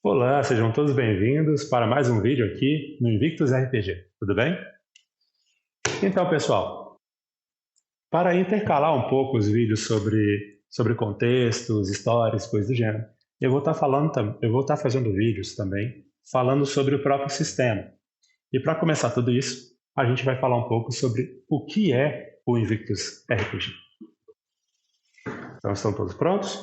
Olá, sejam todos bem-vindos para mais um vídeo aqui no Invictus RPG, tudo bem? Então, pessoal, para intercalar um pouco os vídeos sobre contextos, histórias, coisas do gênero, eu vou estar fazendo vídeos também falando sobre o próprio sistema. E para começar tudo isso, a gente vai falar um pouco sobre o que é o Invictus RPG. Então, estão todos prontos?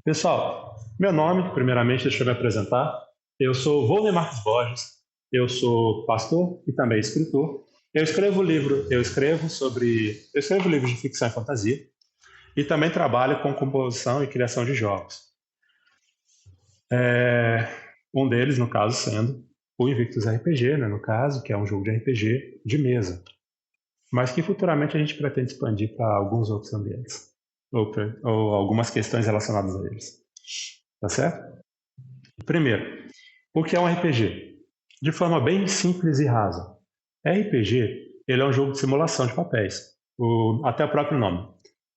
Pessoal, meu nome, primeiramente, deixa eu me apresentar. Eu sou Volney Marques Borges, eu sou pastor e também escritor. Eu escrevo livros de ficção e fantasia e também trabalho com composição e criação de jogos. Um deles, no caso, sendo o Invictus RPG, né, no caso, que é um jogo de RPG de mesa, mas que futuramente a gente pretende expandir para alguns outros ambientes ou algumas questões relacionadas a eles. Tá certo? Primeiro, o que é um RPG? De forma bem simples e rasa. RPG, ele é um jogo de simulação de papéis. Até o próprio nome.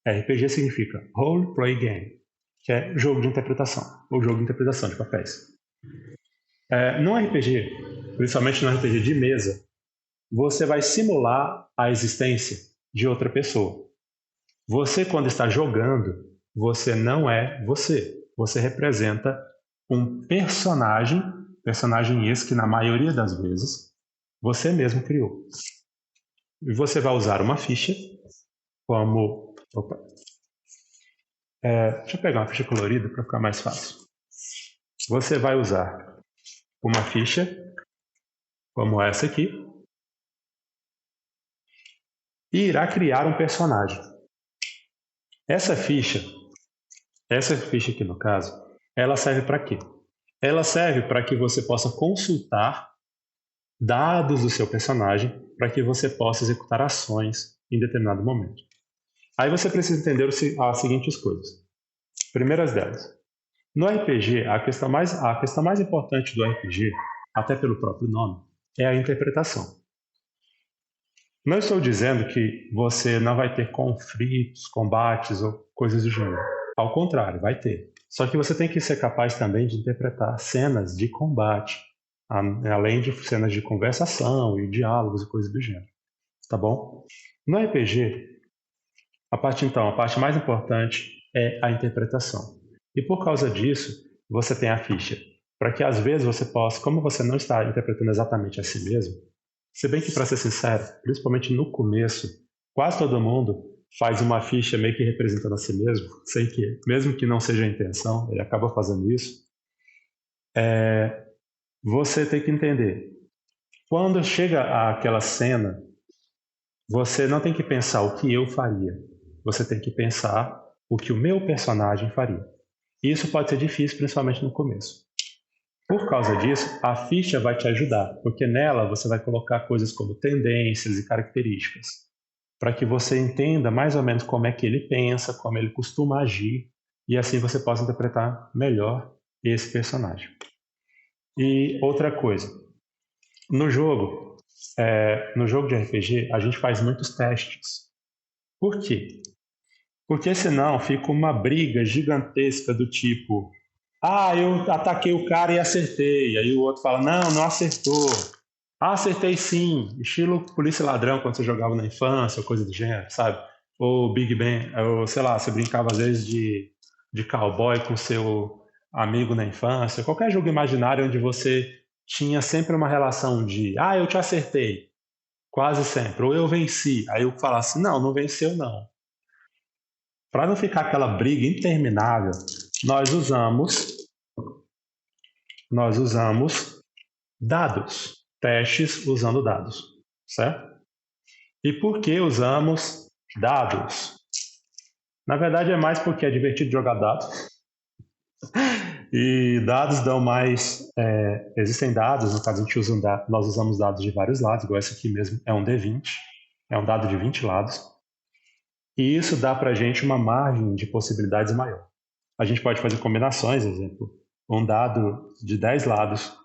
RPG significa Role Play Game, que é jogo de interpretação, ou jogo de interpretação de papéis. No RPG, principalmente no RPG de mesa, você vai simular a existência de outra pessoa. Você, quando está jogando, você não é você. Você representa um personagem esse que, na maioria das vezes, você mesmo criou. E você vai usar uma ficha como... deixa eu pegar uma ficha colorida para ficar mais fácil. Você vai usar uma ficha como essa aqui e irá criar um personagem. Essa ficha aqui no caso, ela serve para quê? Ela serve para que você possa consultar dados do seu personagem para que você possa executar ações em determinado momento. Aí você precisa entender as seguintes coisas. Primeiras delas. No RPG, a questão mais importante do RPG, até pelo próprio nome, é a interpretação. Não estou dizendo que você não vai ter conflitos, combates ou coisas do gênero. Ao contrário, vai ter. Só que você tem que ser capaz também de interpretar cenas de combate, além de cenas de conversação e diálogos e coisas do gênero. Tá bom? No RPG, a parte mais importante é a interpretação. E por causa disso, você tem a ficha. Para que às vezes você possa, como você não está interpretando exatamente a si mesmo, se bem que, para ser sincero, principalmente no começo, quase todo mundo faz uma ficha meio que representando a si mesmo, sem que, mesmo que não seja a intenção, ele acaba fazendo isso. Você tem que entender. Quando chega àquela cena, você não tem que pensar o que eu faria. Você tem que pensar o que o meu personagem faria. E isso pode ser difícil, principalmente no começo. Por causa disso, a ficha vai te ajudar, porque nela você vai colocar coisas como tendências e características, para que você entenda mais ou menos como é que ele pensa, como ele costuma agir, e assim você possa interpretar melhor esse personagem. E outra coisa, no jogo de RPG, a gente faz muitos testes. Por quê? Porque senão fica uma briga gigantesca do tipo: eu ataquei o cara e acertei. Aí o outro fala: não acertou. Acertei sim. Estilo polícia e ladrão quando você jogava na infância, ou coisa do gênero, sabe? Ou Big Ben, ou sei lá, você brincava às vezes de cowboy com seu amigo na infância. Qualquer jogo imaginário onde você tinha sempre uma relação de: eu te acertei. Quase sempre. Ou eu venci. Aí eu falasse: não venceu não. Para não ficar aquela briga interminável, nós usamos dados, testes usando dados, certo? E por que usamos dados? Na verdade é mais porque é divertido jogar dados. E dados dão mais... existem dados, no caso a gente nós usamos dados de vários lados, igual esse aqui mesmo é um D20, é um dado de 20 lados. E isso dá para a gente uma margem de possibilidades maior. A gente pode fazer combinações, exemplo, um dado de 10 lados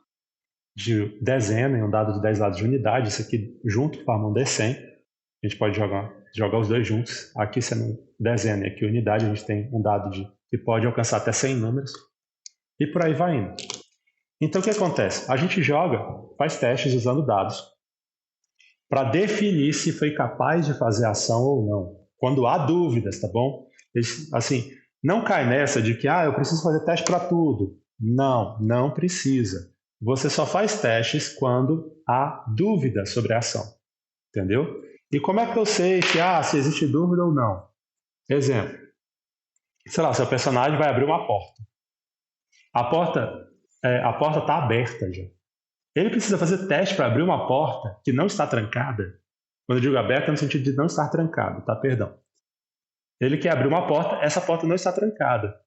de dezena e um dado de 10 lados de unidade, isso aqui junto forma um D100. A gente pode jogar os dois juntos. Aqui sendo dezena e aqui unidade, a gente tem um dado que pode alcançar até 100 números. e por aí vai indo. Então o que acontece? A gente joga, faz testes usando dados para definir se foi capaz de fazer a ação ou não. Quando há dúvidas, tá bom? Assim, não cai nessa de que eu preciso fazer teste para tudo. Não, não precisa. Você só faz testes quando há dúvida sobre a ação, entendeu? E como é que eu sei que se existe dúvida ou não? Exemplo, sei lá, seu personagem vai abrir uma porta. A porta está aberta já. Ele precisa fazer teste para abrir uma porta que não está trancada. Quando eu digo aberta, é no sentido de não estar trancado, tá? Perdão. Ele quer abrir uma porta, essa porta não está trancada.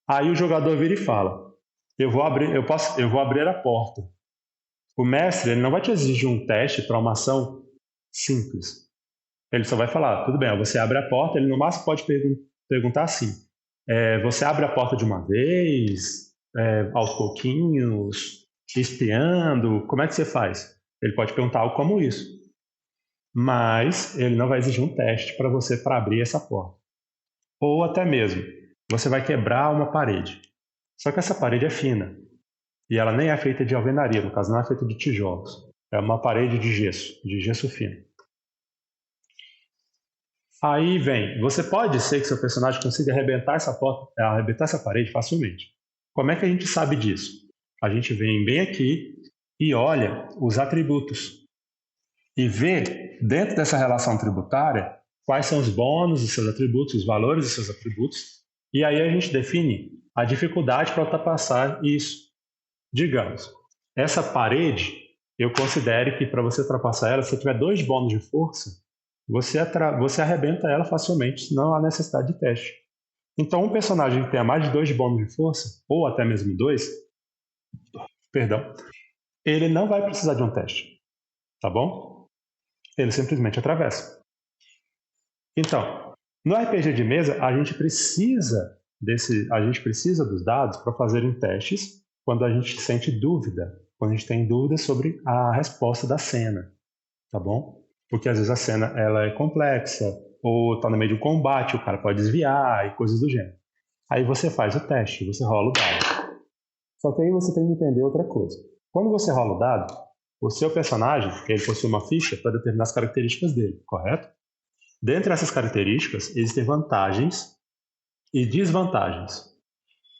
Aí o jogador vira e fala: eu vou abrir a porta. O mestre ele não vai te exigir um teste para uma ação simples. Ele só vai falar: tudo bem, você abre a porta. Ele no máximo pode perguntar assim: você abre a porta de uma vez, aos pouquinhos, espiando? Como é que você faz? Ele pode perguntar algo como isso. Mas ele não vai exigir um teste para você para abrir essa porta. Ou até mesmo, você vai quebrar uma parede. Só que essa parede é fina. E ela nem é feita de alvenaria, no caso não é feita de tijolos. É uma parede de gesso fino. Aí vem, você pode ser que seu personagem consiga arrebentar essa parede facilmente. Como é que a gente sabe disso? A gente vem bem aqui e olha os atributos. E vê, dentro dessa relação tributária, quais são os bônus dos seus atributos, os valores dos seus atributos. E aí a gente define a dificuldade para ultrapassar isso. Digamos, essa parede, eu considero que para você ultrapassar ela, se você tiver 2 bônus de força, você arrebenta ela facilmente, não há necessidade de teste. Então, um personagem que tenha mais de 2 bônus de força, ou até mesmo 2, ele não vai precisar de um teste, tá bom? Ele simplesmente atravessa. Então, no RPG de mesa, a gente precisa dos dados para fazerem testes quando a gente sente dúvida, quando a gente tem dúvida sobre a resposta da cena, tá bom? Porque às vezes a cena ela é complexa, ou está no meio de um combate, o cara pode desviar e coisas do gênero. Aí você faz o teste, você rola o dado. Só que aí você tem que entender outra coisa. Quando você rola o dado, o seu personagem, ele possui uma ficha para determinar as características dele, correto? Dentre essas características, existem vantagens e desvantagens.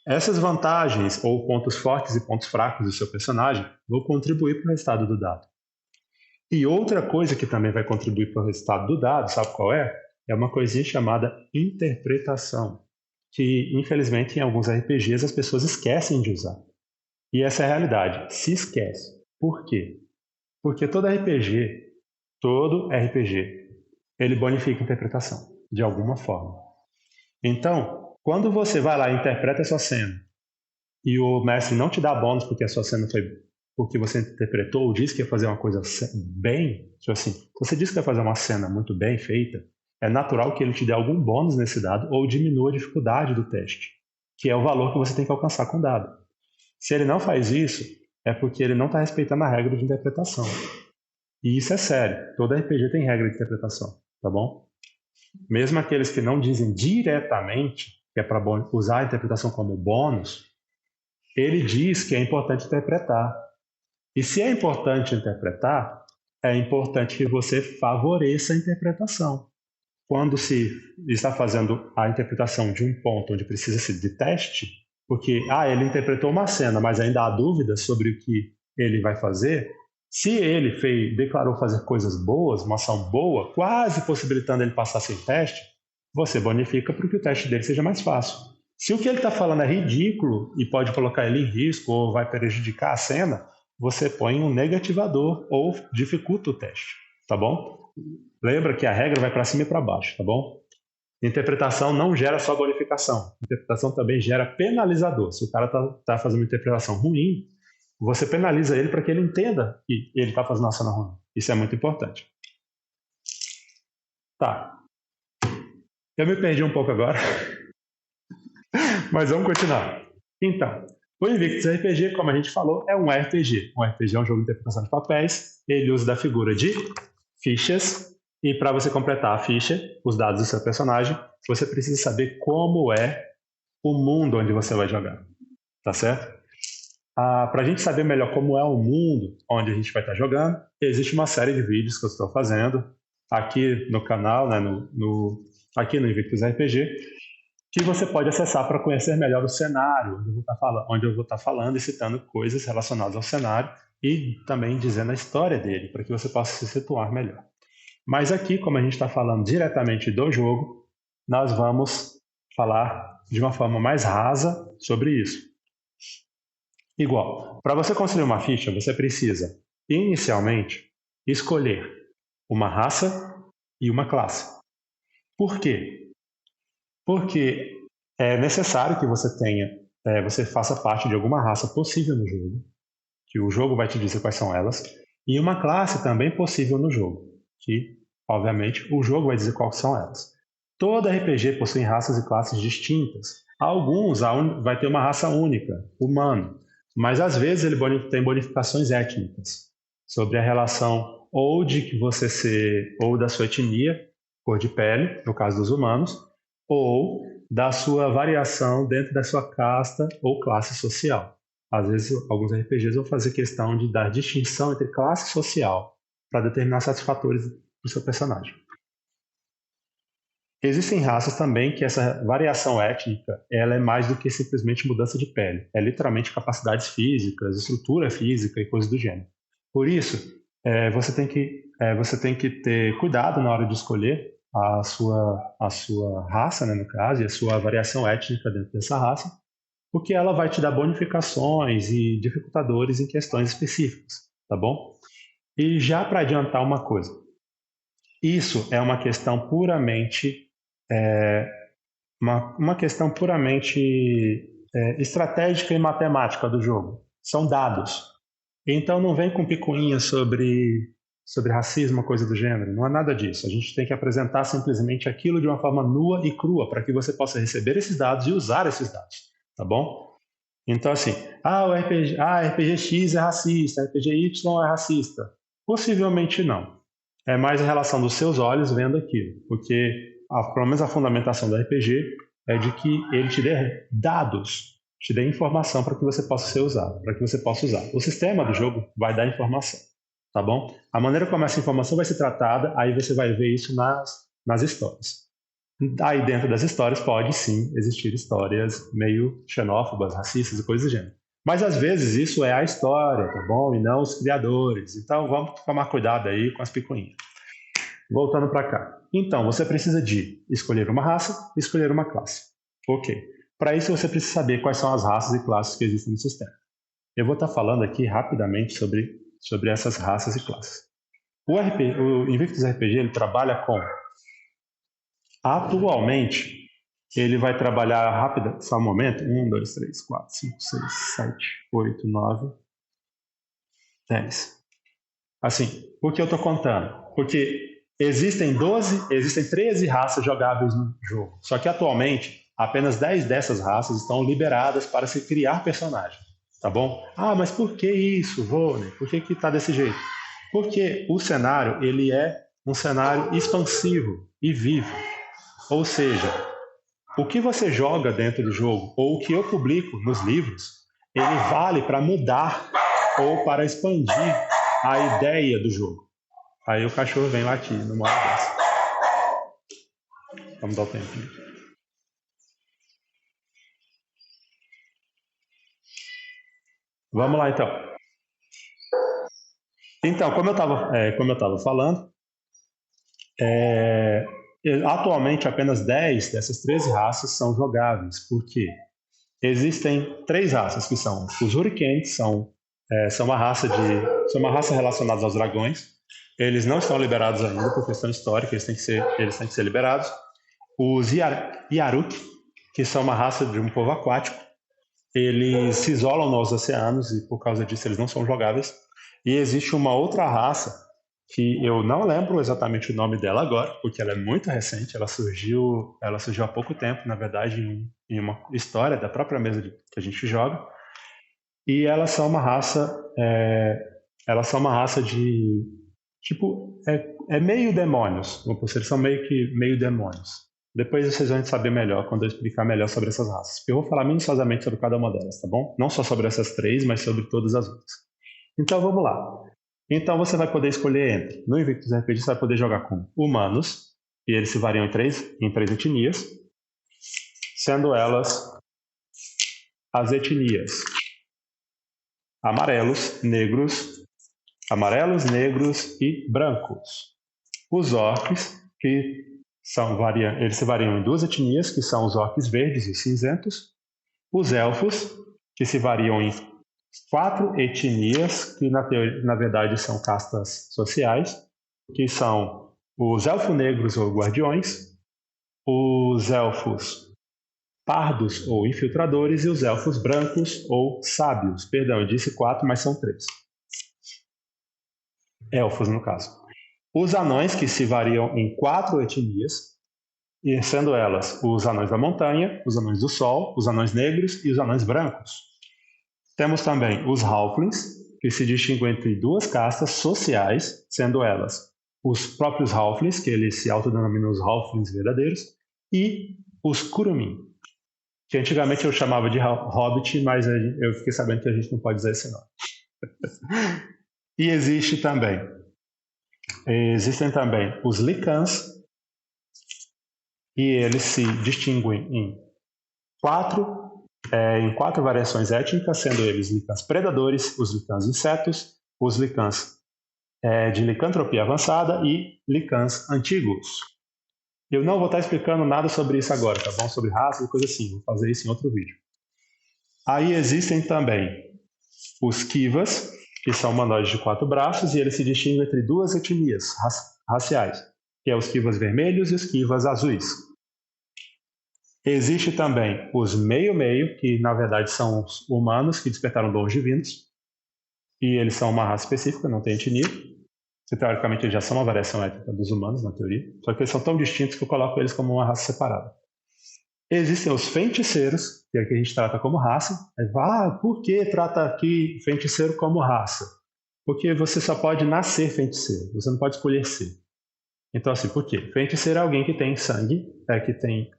Essas vantagens, ou pontos fortes e pontos fracos do seu personagem, vão contribuir para o resultado do dado. E outra coisa que também vai contribuir para o resultado do dado, sabe qual é? É uma coisinha chamada interpretação, que infelizmente em alguns RPGs as pessoas esquecem de usar. E essa é a realidade, se esquece. Por quê? Porque todo RPG, ele bonifica a interpretação, de alguma forma. Então, quando você vai lá e interpreta a sua cena, e o mestre não te dá bônus porque a sua cena foi porque você interpretou ou disse que ia fazer uma coisa bem, tipo assim, se você disse que ia fazer uma cena muito bem feita, é natural que ele te dê algum bônus nesse dado ou diminua a dificuldade do teste, que é o valor que você tem que alcançar com o dado. Se ele não faz isso, é porque ele não está respeitando a regra de interpretação. E isso é sério. Todo RPG tem regra de interpretação, tá bom? Mesmo aqueles que não dizem diretamente que é para usar a interpretação como bônus, ele diz que é importante interpretar. E se é importante interpretar, é importante que você favoreça a interpretação. Quando se está fazendo a interpretação de um ponto onde precisa-se de teste, porque ele interpretou uma cena, mas ainda há dúvidas sobre o que ele vai fazer, se ele declarou fazer coisas boas, uma ação boa, quase possibilitando ele passar sem teste, você bonifica para que o teste dele seja mais fácil. Se o que ele está falando é ridículo e pode colocar ele em risco ou vai prejudicar a cena, você põe um negativador ou dificulta o teste, tá bom? Lembra que a regra vai para cima e para baixo, tá bom? Interpretação não gera só bonificação. Interpretação também gera penalizador. Se o cara está fazendo uma interpretação ruim, você penaliza ele para que ele entenda que ele está fazendo uma cena ruim. Isso é muito importante. Tá. Eu me perdi um pouco agora. Mas vamos continuar. Então, o Invictus RPG, como a gente falou, é um RPG. Um RPG é um jogo de interpretação de papéis. Ele usa da figura de fichas. E para você completar a ficha, os dados do seu personagem, você precisa saber como é o mundo onde você vai jogar. tá certo? Para a gente saber melhor como é o mundo onde a gente vai estar jogando, existe uma série de vídeos que eu estou fazendo aqui no canal, né, aqui no Invictus RPG, que você pode acessar para conhecer melhor o cenário, onde eu vou estar falando e citando coisas relacionadas ao cenário e também dizendo a história dele, para que você possa se situar melhor. Mas aqui, como a gente está falando diretamente do jogo, nós vamos falar de uma forma mais rasa sobre isso. Igual, para você construir uma ficha, você precisa, inicialmente, escolher uma raça e uma classe. Por quê? Porque é necessário que você faça parte de alguma raça possível no jogo, que o jogo vai te dizer quais são elas, e uma classe também possível no jogo, que, obviamente, o jogo vai dizer quais são elas. Todo RPG possui raças e classes distintas. Alguns vai ter uma raça única, humano, mas às vezes ele tem bonificações étnicas sobre a relação ou de que você ser ou da sua etnia, cor de pele, no caso dos humanos, ou da sua variação dentro da sua casta ou classe social. Às vezes, alguns RPGs vão fazer questão de dar distinção entre classe social para determinar certos fatores do seu personagem. Existem raças também que essa variação étnica ela é mais do que simplesmente mudança de pele. É literalmente capacidades físicas, estrutura física e coisas do gênero. Por isso, você tem que ter cuidado na hora de escolher a sua raça, né, no caso, e a sua variação étnica dentro dessa raça, porque ela vai te dar bonificações e dificultadores em questões específicas, tá bom? E já para adiantar uma coisa, isso é uma questão puramente uma questão puramente estratégica e matemática do jogo. São dados. Então não vem com picuinha sobre racismo, coisa do gênero. Não é nada disso. A gente tem que apresentar simplesmente aquilo de uma forma nua e crua para que você possa receber esses dados e usar esses dados. Tá bom? Então, assim, RPG X é racista, RPG Y é racista. Possivelmente não. É mais a relação dos seus olhos vendo aquilo. Porque, pelo menos a fundamentação do RPG é de que ele te dê dados, te dê informação para que você possa usar. O sistema do jogo vai dar informação, tá bom? A maneira como essa informação vai ser tratada, aí você vai ver isso nas histórias. Aí dentro das histórias pode sim existir histórias meio xenófobas, racistas e coisas do gênero. Mas às vezes isso é a história, tá bom? E não os criadores. Então vamos tomar cuidado aí com as picuinhas. Voltando para cá. Então, você precisa de escolher uma raça e escolher uma classe. Ok. Para isso, você precisa saber quais são as raças e classes que existem no sistema. Eu vou estar falando aqui rapidamente sobre essas raças e classes. O Invictus RPG ele trabalha com... Atualmente, ele vai trabalhar rápido, só um momento. 1, 2, 3, 4, 5, 6, 7, 8, 9, 10. Assim, por que eu estou contando? Porque existem 13 raças jogáveis no jogo. Só que atualmente, apenas 10 dessas raças estão liberadas para se criar personagem. Tá bom? Ah, mas por que isso, Vôlei? Por que está desse jeito? Porque o cenário ele é um cenário expansivo e vivo. Ou seja, o que você joga dentro do jogo, ou o que eu publico nos livros, ele vale para mudar ou para expandir a ideia do jogo. Aí o cachorro vem latir numa hora dessa. Vamos dar o tempo. Vamos lá, então. Então, como eu estava falando, atualmente apenas 10 dessas 13 raças são jogáveis. Por quê? Existem 3 raças que são os Hurricanes, são uma raça relacionada aos dragões. Eles não estão liberados ainda por questão histórica, eles têm que ser liberados. Os Yaruk, que são uma raça de um povo aquático, eles se isolam nos oceanos e por causa disso eles não são jogáveis. E existe uma outra raça que eu não lembro exatamente o nome dela agora, porque ela é muito recente, ela surgiu há pouco tempo, na verdade, em uma história da própria mesa que a gente joga. E elas são uma raça de tipo, meio demônios, eles são meio demônios. Depois vocês vão saber melhor quando eu explicar melhor sobre essas raças. Eu vou falar minuciosamente sobre cada uma delas, tá bom? Não só sobre essas 3, mas sobre todas as outras. Então vamos lá. Então você vai poder escolher entre. No Invictus RPG você vai poder jogar com humanos, e eles se variam em três etnias, sendo elas as etnias amarelos, negros e brancos. Os orcs, que eles se variam em 2 etnias, que são os orcs verdes e cinzentos. Os elfos, que se variam em 4 etnias, que na verdade são castas sociais, que são os elfo-negros ou guardiões, os elfos pardos ou infiltradores e os elfos brancos ou sábios. Perdão, eu disse 4, mas são 3. Elfos, no caso. Os anões, que se variam em 4 etnias, e sendo elas os anões da montanha, os anões do sol, os anões negros e os anões brancos. Temos também os halflings, que se distinguem entre 2 castas sociais, sendo elas os próprios halflings, que eles se autodenominam os halflings verdadeiros, e os Kurumin, que antigamente eu chamava de Hobbit, mas eu fiquei sabendo que a gente não pode usar esse nome. E existem também os Lycans, e eles se distinguem em 4 variações étnicas, sendo eles Lycans predadores, os Lycans insetos, os Lycans de licantropia avançada e Lycans antigos. Eu não vou estar explicando nada sobre isso agora, tá bom? Sobre raça e coisa assim, vou fazer isso em outro vídeo. Aí existem também os Kivas, que são humanoides de 4 braços, e eles se distinguem entre 2 etnias raciais, que é os Kivas vermelhos e os Kivas azuis. Existe também os meio-meio, que na verdade são os humanos que despertaram dons divinos, e eles são uma raça específica, não tem etnia. Que teoricamente eles já são uma variação étnica dos humanos, na teoria, só que eles são tão distintos que eu coloco eles como uma raça separada. Existem os feiticeiros, que é o que a gente trata como raça. Por que trata aqui feiticeiro como raça? Porque você só pode nascer feiticeiro, você não pode escolher ser. Então, assim, por quê? Feiticeiro é alguém que tem sangue, que tem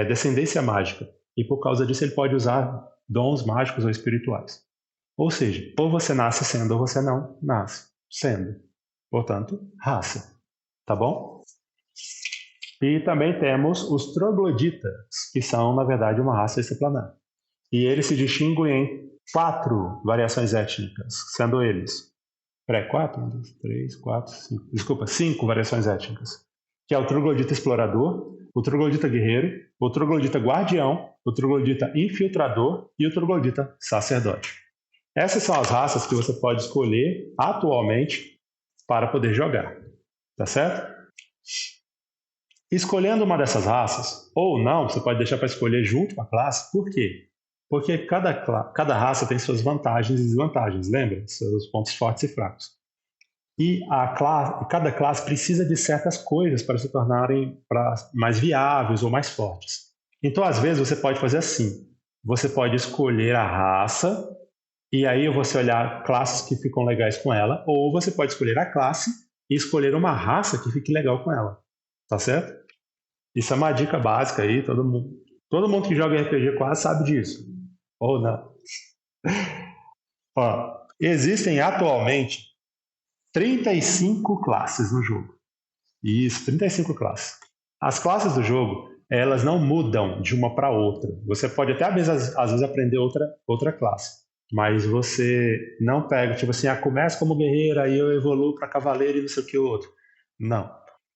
descendência mágica, e por causa disso ele pode usar dons mágicos ou espirituais. Ou seja, ou você nasce sendo ou você não nasce sendo. Portanto, raça. Tá bom? E também temos os trogloditas, que são, na verdade, uma raça extraplanar. E eles se distinguem em 4 variações étnicas, sendo eles 4, 1, 2, 3, 4, 5. Desculpa, 5 variações étnicas. Que é o troglodita explorador, o troglodita guerreiro, o troglodita guardião, o troglodita infiltrador e o troglodita sacerdote. Essas são as raças que você pode escolher atualmente para poder jogar, tá certo? Escolhendo uma dessas raças, ou não, você pode deixar para escolher junto com a classe. Por quê? Porque cada raça tem suas vantagens e desvantagens, lembra? Seus pontos fortes e fracos. E cada classe precisa de certas coisas para se tornarem mais viáveis ou mais fortes. Então, às vezes, você pode fazer assim. Você pode escolher a raça, e aí você olhar classes que ficam legais com ela, ou você pode escolher a classe e escolher uma raça que fique legal com ela. Tá certo? Isso é uma dica básica aí, todo mundo que joga RPG quase sabe disso. Ou não. Existem atualmente 35 classes no jogo. Isso, 35 classes. As classes do jogo, elas não mudam de uma para outra. Você pode até, às vezes, aprender outra classe. Mas você não pega, tipo assim, começa como guerreiro, aí eu evoluo para cavaleiro e não sei o que outro. Não.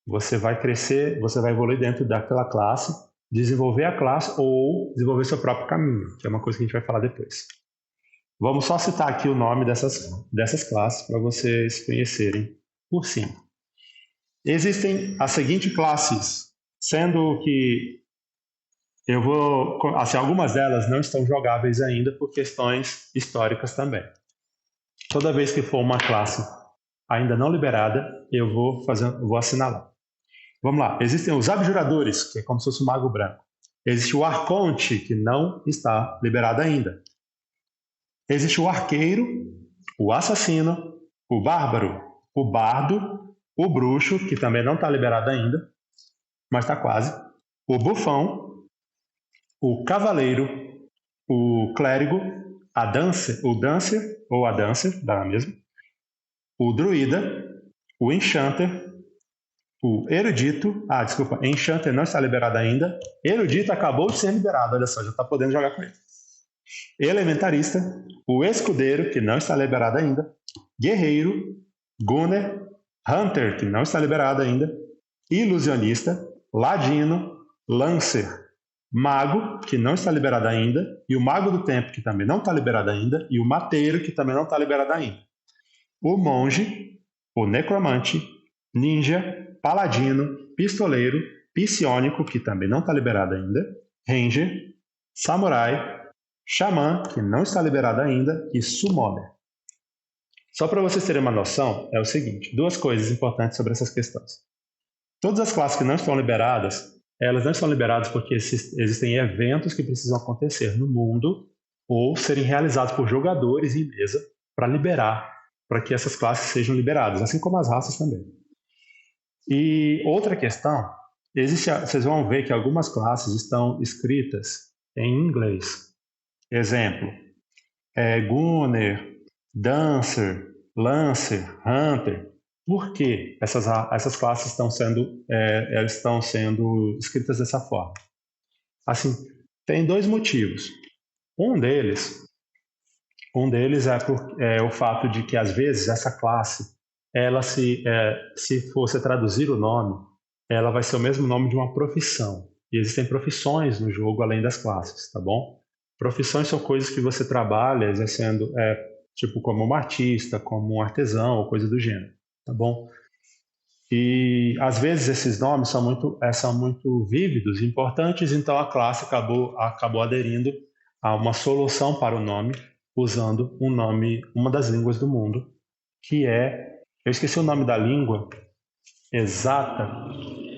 Você vai crescer, você vai evoluir dentro daquela classe, desenvolver a classe ou desenvolver seu próprio caminho, que é uma coisa que a gente vai falar depois. Vamos só citar aqui o nome dessas classes para vocês conhecerem por cima. Existem as seguintes classes, sendo que algumas delas não estão jogáveis ainda por questões históricas também. Toda vez que for uma classe ainda não liberada, eu vou assinalar. Vamos lá. Existem os abjuradores, que é como se fosse o mago branco. Existe o arconte, que não está liberado ainda. Existe o arqueiro, o assassino, o bárbaro, o bardo, o bruxo, que também não está liberado ainda, mas está quase. o bufão, o cavaleiro, o clérigo, o dancer, ou a dancer, dá mesmo, o druida, o enchanter, o erudito, desculpa, enchanter não está liberado ainda, erudito acabou de ser liberado, olha só, já está podendo jogar com ele. Elementarista, o escudeiro, que não está liberado ainda, guerreiro, gunner, hunter, que não está liberado ainda, ilusionista, ladino, lancer, mago, que não está liberado ainda, e o mago do tempo, que também não está liberado ainda, e o mateiro, que também não está liberado ainda. O monge, o necromante, ninja, paladino, pistoleiro, psionico, que também não está liberado ainda, ranger, samurai, xamã, que não está liberado ainda, e summoner. Só para vocês terem uma noção, é o seguinte, duas coisas importantes sobre essas questões. Todas as classes que não estão liberadas, elas não estão liberadas porque existem eventos que precisam acontecer no mundo ou serem realizados por jogadores em mesa para liberar, para que essas classes sejam liberadas, assim como as raças também. E outra questão, vocês vão ver que algumas classes estão escritas em inglês. Exemplo, Gunner, Dancer, Lancer, Hunter. Por que essas classes estão sendo escritas dessa forma? Assim, tem dois motivos. Um deles é o fato de que, às vezes, essa classe, ela se você traduzir o nome, ela vai ser o mesmo nome de uma profissão. E existem profissões no jogo além das classes, tá bom? Profissões são coisas que você trabalha exercendo, tipo como um artista, como um artesão, ou coisa do gênero, tá bom? E às vezes esses nomes são muito vívidos e importantes, então a classe acabou aderindo a uma solução para o nome, usando um nome, uma das línguas do mundo, que eu esqueci o nome da língua exata,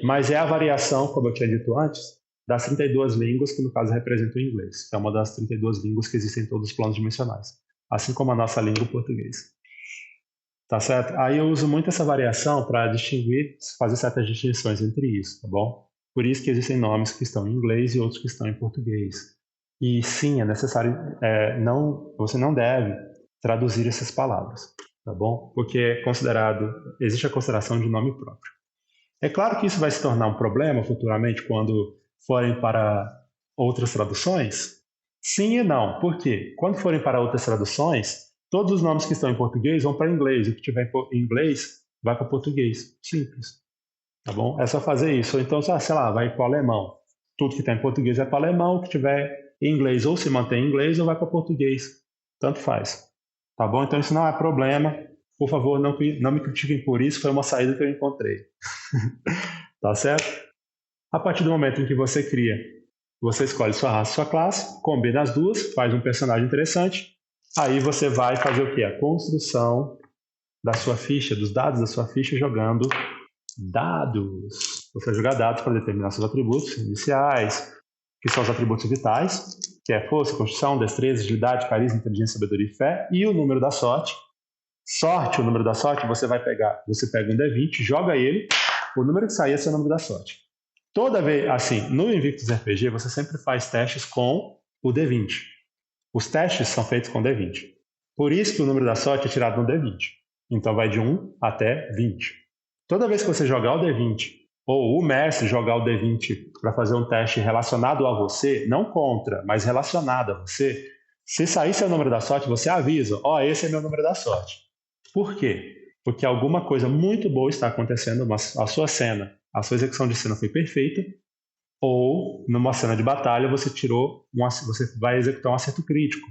mas é a variação, como eu tinha dito antes, das 32 línguas, que no caso representam o inglês, que é uma das 32 línguas que existem em todos os planos dimensionais, assim como a nossa língua, o português. Tá certo? Aí eu uso muito essa variação para fazer certas distinções entre isso, tá bom? Por isso que existem nomes que estão em inglês e outros que estão em português. E sim, é necessário, você não deve traduzir essas palavras, tá bom? Porque existe a consideração de nome próprio. É claro que isso vai se tornar um problema futuramente quando forem para outras traduções? Sim e não. Por quê? Quando forem para outras traduções, todos os nomes que estão em português vão para inglês. O que tiver em inglês vai para português. Simples. Tá bom? É só fazer isso. Ou então, sei lá, vai para o alemão. Tudo que está em português vai para o alemão. O que tiver em inglês ou se mantém em inglês ou vai para português. Tanto faz. Tá bom? Então isso não é problema. Por favor, não me critiquem por isso. Foi uma saída que eu encontrei. Tá certo? A partir do momento em que você cria, você escolhe sua raça e sua classe, combina as duas, faz um personagem interessante. Aí você vai fazer o quê? A construção da sua ficha, dos dados da sua ficha, jogando dados. Você vai jogar dados para determinar seus atributos iniciais, que são os atributos vitais, que é força, constituição, destreza, agilidade, carisma, inteligência, sabedoria e fé, e o número da sorte. O número da sorte, você pega um D20, joga ele, o número que sair é seu número da sorte. Toda vez, assim, no Invictus RPG, você sempre faz testes com o D20. Os testes são feitos com D20. Por isso que o número da sorte é tirado no D20. Então vai de 1 até 20. Toda vez que você jogar o D20, ou o mestre jogar o D20 para fazer um teste relacionado a você, não contra, mas relacionado a você, se sair seu número da sorte, você avisa, esse é meu número da sorte. Por quê? Porque alguma coisa muito boa está acontecendo, a sua cena, a sua execução de cena foi perfeita, ou numa cena de batalha você vai executar um acerto crítico.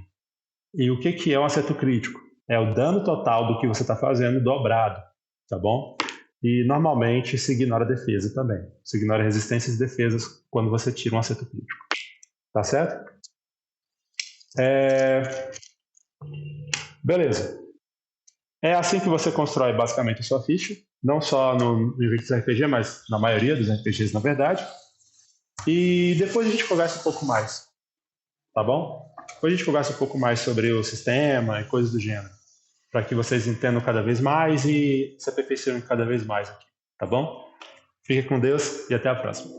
E o que é um acerto crítico? É o dano total do que você está fazendo dobrado, tá bom? E normalmente se ignora a defesa também. Se ignora resistências e defesas quando você tira um acerto crítico. Tá certo? Beleza. É assim que você constrói basicamente a sua ficha, não só no Invictus RPG, mas na maioria dos RPGs, na verdade. E depois a gente conversa um pouco mais, tá bom? Depois a gente conversa um pouco mais sobre o sistema e coisas do gênero, para que vocês entendam cada vez mais e se aperfeiçoem cada vez mais aqui, tá bom? Fique com Deus e até a próxima.